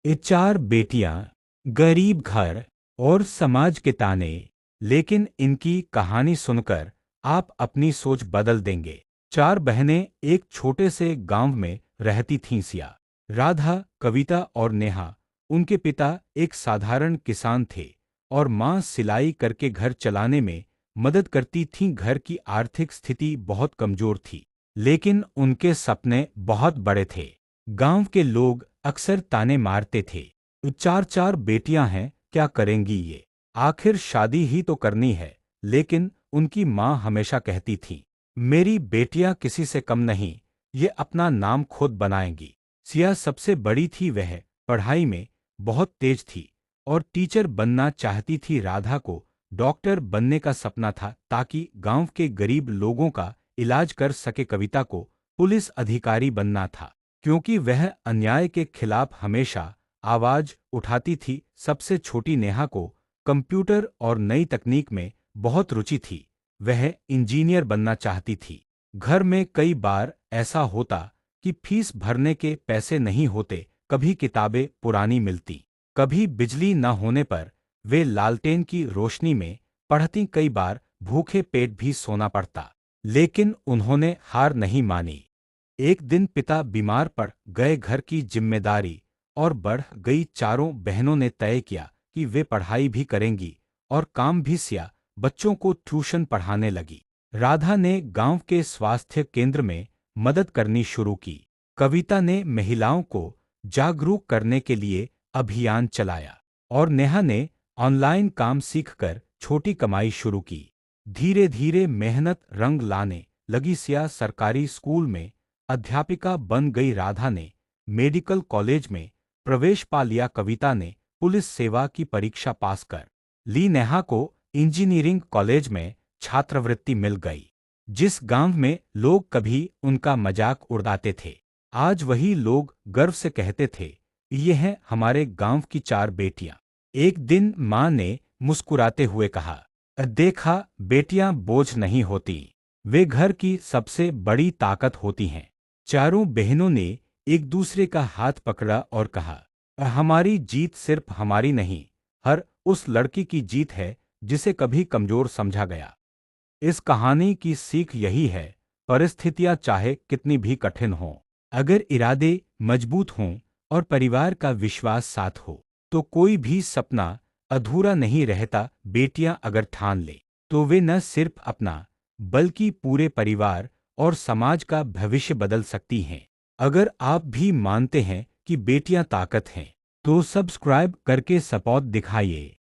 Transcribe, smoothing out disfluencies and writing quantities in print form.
ये चार बेटियां, गरीब घर और समाज के ताने। लेकिन इनकी कहानी सुनकर आप अपनी सोच बदल देंगे। चार बहनें एक छोटे से गांव में रहती थीं। सिया, राधा, कविता और नेहा। उनके पिता एक साधारण किसान थे और माँ सिलाई करके घर चलाने में मदद करती थीं। घर की आर्थिक स्थिति बहुत कमजोर थी, लेकिन उनके सपने बहुत बड़े थे। गांव के लोग अक्सर ताने मारते थे, चार चार बेटियां हैं, क्या करेंगी ये? आखिर शादी ही तो करनी है। लेकिन उनकी माँ हमेशा कहती थी, मेरी बेटियां किसी से कम नहीं, ये अपना नाम खुद बनाएंगी। सिया सबसे बड़ी थी, वह पढ़ाई में बहुत तेज थी और टीचर बनना चाहती थी। राधा को डॉक्टर बनने का सपना था ताकि गांव के गरीब लोगों का इलाज कर सके। कविता को पुलिस अधिकारी बनना था क्योंकि वह अन्याय के खिलाफ हमेशा आवाज उठाती थी। सबसे छोटी नेहा को कंप्यूटर और नई तकनीक में बहुत रुचि थी, वह इंजीनियर बनना चाहती थी। घर में कई बार ऐसा होता कि फीस भरने के पैसे नहीं होते, कभी किताबें पुरानी मिलती, कभी बिजली न होने पर वे लालटेन की रोशनी में पढ़ती। कई बार भूखे पेट भी सोना पड़ता, लेकिन उन्होंने हार नहीं मानी। एक दिन पिता बीमार पड़ गए, घर की जिम्मेदारी और बढ़ गई। चारों बहनों ने तय किया कि वे पढ़ाई भी करेंगी और काम भी। सिया बच्चों को ट्यूशन पढ़ाने लगी। राधा ने गांव के स्वास्थ्य केंद्र में मदद करनी शुरू की। कविता ने महिलाओं को जागरूक करने के लिए अभियान चलाया और नेहा ने ऑनलाइन काम सीखकर छोटी कमाई शुरू की। धीरे धीरे मेहनत रंग लाने लगी। सिया सरकारी स्कूल में अध्यापिका बन गई। राधा ने मेडिकल कॉलेज में प्रवेश पा लिया। कविता ने पुलिस सेवा की परीक्षा पास कर ली। नेहा को इंजीनियरिंग कॉलेज में छात्रवृत्ति मिल गई। जिस गांव में लोग कभी उनका मजाक उड़ाते थे, आज वही लोग गर्व से कहते थे, ये हैं हमारे गांव की चार बेटियां। एक दिन मां ने मुस्कुराते हुए कहा, देखा बेटियां बोझ नहीं होती, वे घर की सबसे बड़ी ताकत होती हैं। चारों बहनों ने एक दूसरे का हाथ पकड़ा और कहा, हमारी जीत सिर्फ हमारी नहीं, हर उस लड़की की जीत है जिसे कभी कमजोर समझा गया। इस कहानी की सीख यही है, परिस्थितियां चाहे कितनी भी कठिन हों, अगर इरादे मजबूत हों और परिवार का विश्वास साथ हो, तो कोई भी सपना अधूरा नहीं रहता। बेटियां अगर ठान ले, तो वे न सिर्फ अपना बल्कि पूरे परिवार और समाज का भविष्य बदल सकती हैं। अगर आप भी मानते हैं कि बेटियां ताकत हैं, तो सब्सक्राइब करके सपोर्ट दिखाइए।